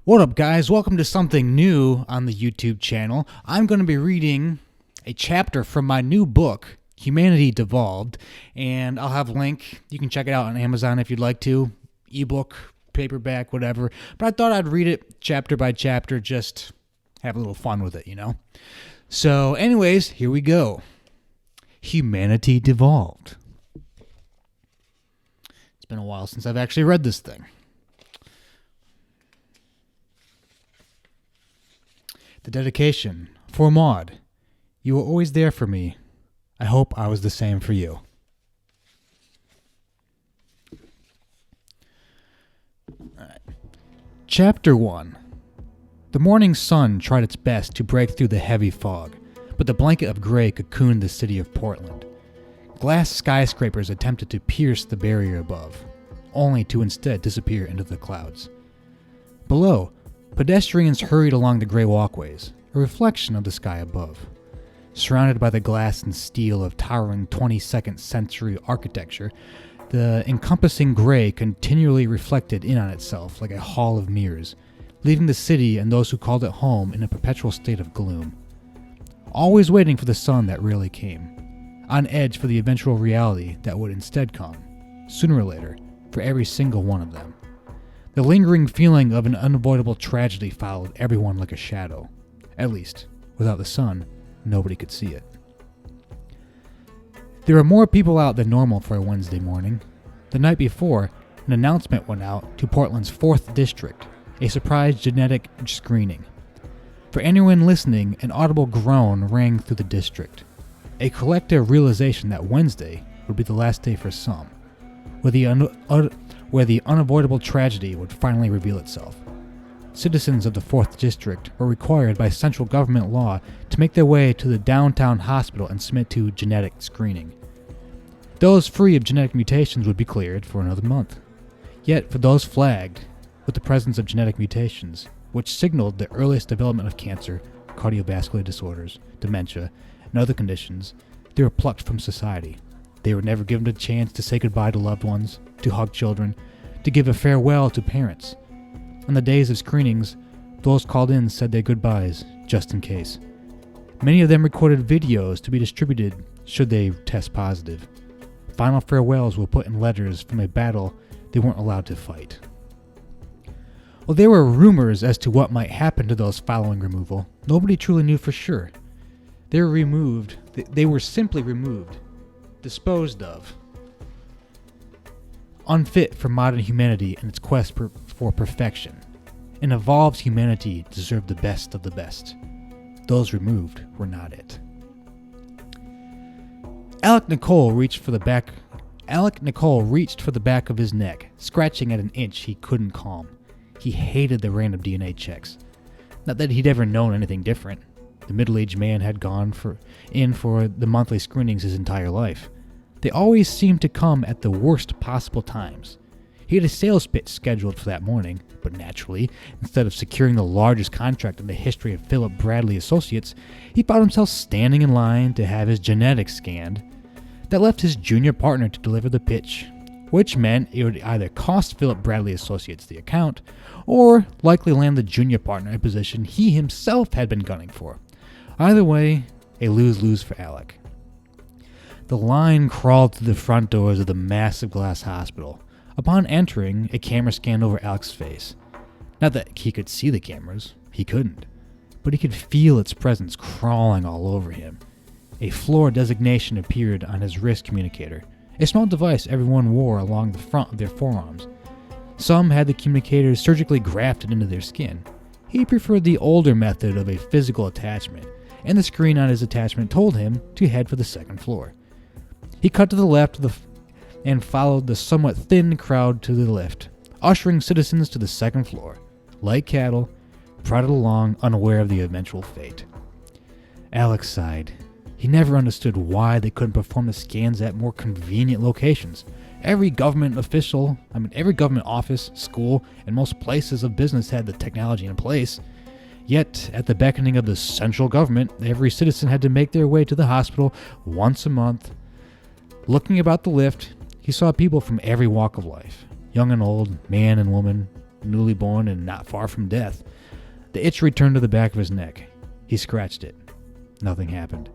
What up, guys? Welcome to something new on the YouTube channel. I'm going to be reading a chapter from my new book, Humanity Devolved, and I'll have a link. You can check it out on Amazon if you'd like to. Ebook, paperback, whatever. But I thought I'd read it chapter by chapter, just have a little fun with it, you know? So, anyways, here we go. Humanity Devolved. It's been a while since I've actually read this thing. The dedication. For Maud, you were always there for me. I hope I was the same for you. Alright. Chapter 1. The morning sun tried its best to break through the heavy fog, but the blanket of gray cocooned the city of Portland. Glass skyscrapers attempted to pierce the barrier above, only to instead disappear into the clouds. Below, pedestrians hurried along the gray walkways, a reflection of the sky above. Surrounded by the glass and steel of towering 22nd century architecture, the encompassing gray continually reflected in on itself like a hall of mirrors, leaving the city and those who called it home in a perpetual state of gloom. Always waiting for the sun that rarely came, on edge for the eventual reality that would instead come, sooner or later, for every single one of them. The lingering feeling of an unavoidable tragedy followed everyone like a shadow. At least, without the sun, nobody could see it. There were more people out than normal for a Wednesday morning. The night before, an announcement went out to Portland's 4th District, a surprise genetic screening. For anyone listening, an audible groan rang through the district, a collective realization that Wednesday would be the last day for some, where the unavoidable tragedy would finally reveal itself. Citizens of the 4th District were required by central government law to make their way to the downtown hospital and submit to genetic screening. Those free of genetic mutations would be cleared for another month. Yet for those flagged with the presence of genetic mutations, which signaled the earliest development of cancer, cardiovascular disorders, dementia, and other conditions, they were plucked from society. They were never given a chance to say goodbye to loved ones, to hug children, to give a farewell to parents. On the days of screenings, those called in said their goodbyes, just in case. Many of them recorded videos to be distributed should they test positive. Final farewells were put in letters from a battle they weren't allowed to fight. While there were rumors as to what might happen to those following removal, nobody truly knew for sure. They were removed. They were simply removed. Disposed of. Unfit for modern humanity and its quest for perfection. An evolved humanity deserved the best of the best. Those removed were not it. Alec Nicole reached for the back of his neck, scratching at an itch he couldn't calm. He hated the random DNA checks. Not that he'd ever known anything different. The middle-aged man had gone in for the monthly screenings his entire life. They always seemed to come at the worst possible times. He had a sales pitch scheduled for that morning, but naturally, instead of securing the largest contract in the history of Philip Bradley Associates, he found himself standing in line to have his genetics scanned. That left his junior partner to deliver the pitch, which meant it would either cost Philip Bradley Associates the account, or likely land the junior partner a position he himself had been gunning for. Either way, a lose-lose for Alec. The line crawled through the front doors of the massive glass hospital. Upon entering, a camera scanned over Alec's face. Not that he could see the cameras, he couldn't, but he could feel its presence crawling all over him. A floor designation appeared on his wrist communicator, a small device everyone wore along the front of their forearms. Some had the communicators surgically grafted into their skin. He preferred the older method of a physical attachment, and the screen on his attachment told him to head for the 2nd floor. He cut to the left and followed the somewhat thin crowd to the lift, ushering citizens to the 2nd floor. Like cattle, prodded along, unaware of the eventual fate. Alex sighed. He never understood why they couldn't perform the scans at more convenient locations. Every government office, school, and most places of business had the technology in place. Yet, at the beckoning of the central government, every citizen had to make their way to the hospital once a month. Looking about the lift, he saw people from every walk of life, young and old, man and woman, newly born and not far from death. The itch returned to the back of his neck. He scratched it. Nothing happened.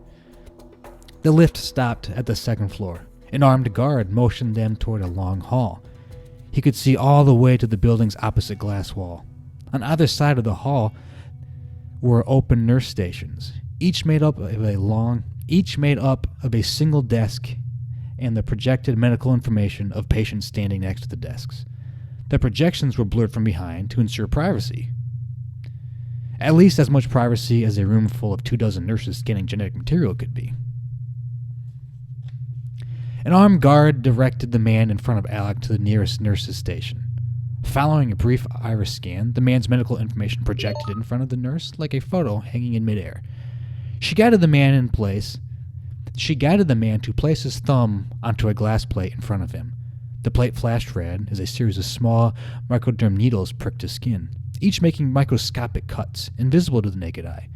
The lift stopped at the second floor. An armed guard motioned them toward a long hall. He could see all the way to the building's opposite glass wall. On either side of the hall were open nurse stations, each made up of a single desk and the projected medical information of patients standing next to the desks. The projections were blurred from behind to ensure privacy. At least as much privacy as a room full of 24 nurses scanning genetic material could be. An armed guard directed the man in front of Alec to the nearest nurse's station. Following a brief iris scan, the man's medical information projected in front of the nurse like a photo hanging in midair. She guided the man to place his thumb onto a glass plate in front of him. The plate flashed red as a series of small microderm needles pricked his skin, each making microscopic cuts, invisible to the naked eye.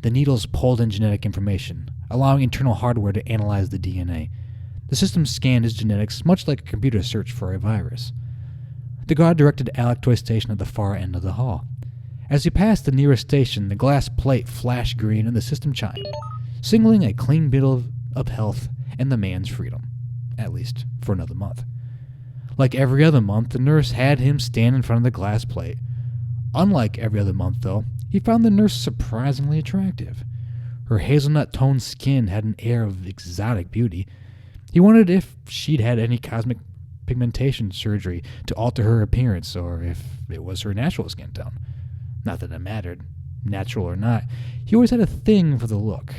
The needles pulled in genetic information, allowing internal hardware to analyze the DNA. The system scanned his genetics much like a computer search for a virus. The guard directed Alec to a station at the far end of the hall. As he passed the nearest station, the glass plate flashed green and the system chimed, signaling a clean bill of health and the man's freedom, at least for another month. Like every other month, the nurse had him stand in front of the glass plate. Unlike every other month, though, he found the nurse surprisingly attractive. Her hazelnut-toned skin had an air of exotic beauty. He wondered if she'd had any cosmetic pigmentation surgery to alter her appearance, or if it was her natural skin tone. Not that it mattered, natural or not. He always had a thing for the look.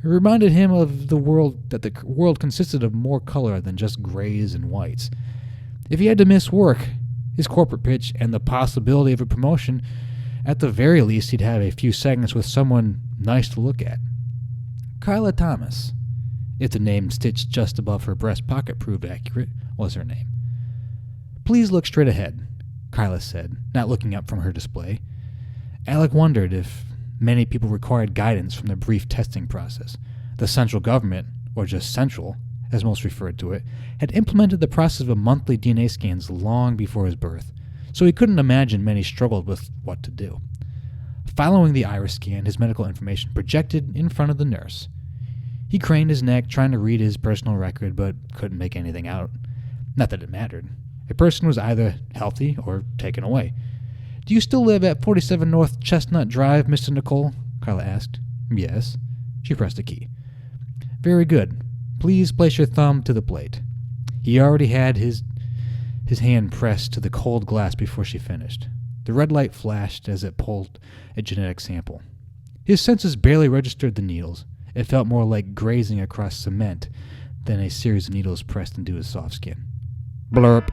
It reminded him of the world consisted of more color than just grays and whites. If he had to miss work, his corporate pitch, and the possibility of a promotion, at the very least he'd have a few seconds with someone nice to look at. Kyla Thomas, if the name stitched just above her breast pocket proved accurate, was her name. "Please look straight ahead," Kyla said, not looking up from her display. Alec wondered if many people required guidance from the brief testing process. The central government, or just Central, as most referred to it, had implemented the process of monthly DNA scans long before his birth, so he couldn't imagine many struggled with what to do. Following the iris scan, his medical information projected in front of the nurse. He craned his neck, trying to read his personal record, but couldn't make anything out. Not that it mattered. A person was either healthy or taken away. "Do you still live at 47 North Chestnut Drive, Mr. Nicole?" Kyla asked. "Yes." She pressed a key. "Very good. Please place your thumb to the plate." He already had his hand pressed to the cold glass before she finished. The red light flashed as it pulled a genetic sample. His senses barely registered the needles. It felt more like grazing across cement than a series of needles pressed into his soft skin. Blurp.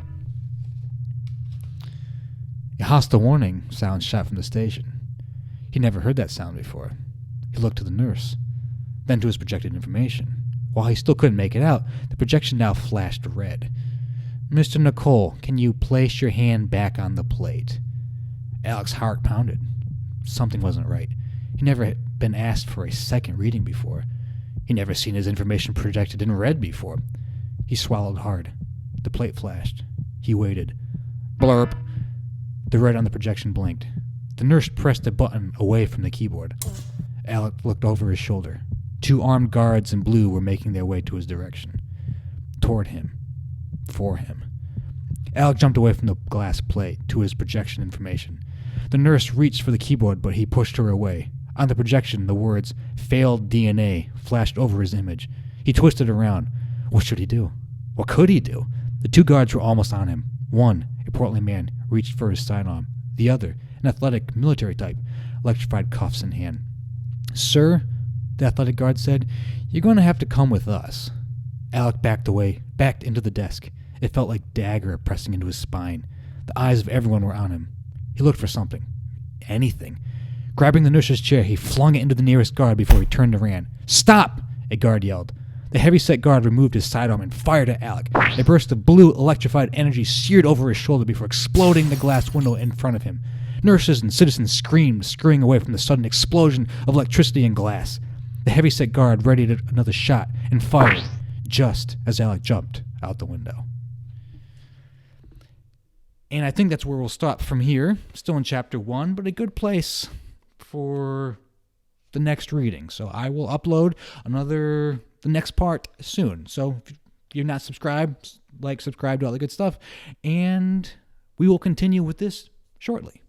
A hostile warning sound shot from the station. He never heard that sound before. He looked to the nurse, then to his projected information. While he still couldn't make it out, the projection now flashed red. "Mr. Nicole, can you place your hand back on the plate?" Alec's heart pounded. Something wasn't right. He never had been asked for a second reading before. He'd never seen his information projected in red before. He swallowed hard. The plate flashed. He waited. Blurp. The red on the projection blinked. The nurse pressed a button away from the keyboard. Alec looked over his shoulder. 2 armed guards in blue were making their way to his direction. Toward him. For him. Alec jumped away from the glass plate to his projection information. The nurse reached for the keyboard, but he pushed her away. On the projection, the words, "failed DNA," flashed over his image. He twisted around. What should he do? What could he do? The 2 guards were almost on him. One, a portly man, reached for his sidearm. The other, an athletic military type, electrified cuffs in hand. "Sir," the athletic guard said, "you're going to have to come with us." Alec backed into the desk. It felt like dagger pressing into his spine. The eyes of everyone were on him. He looked for something. Anything. Grabbing the nurse's chair, he flung it into the nearest guard before he turned and ran. "Stop!" a guard yelled. The heavy-set guard removed his sidearm and fired at Alec. A burst of blue, electrified energy seared over his shoulder before exploding the glass window in front of him. Nurses and citizens screamed, scurrying away from the sudden explosion of electricity and glass. The heavy-set guard readied another shot and fired, just as Alec jumped out the window. And I think that's where we'll stop from here. Still in chapter 1, but a good place for the next reading. So I will upload the next part soon. So if you're not subscribed, subscribe to all the good stuff. And we will continue with this shortly.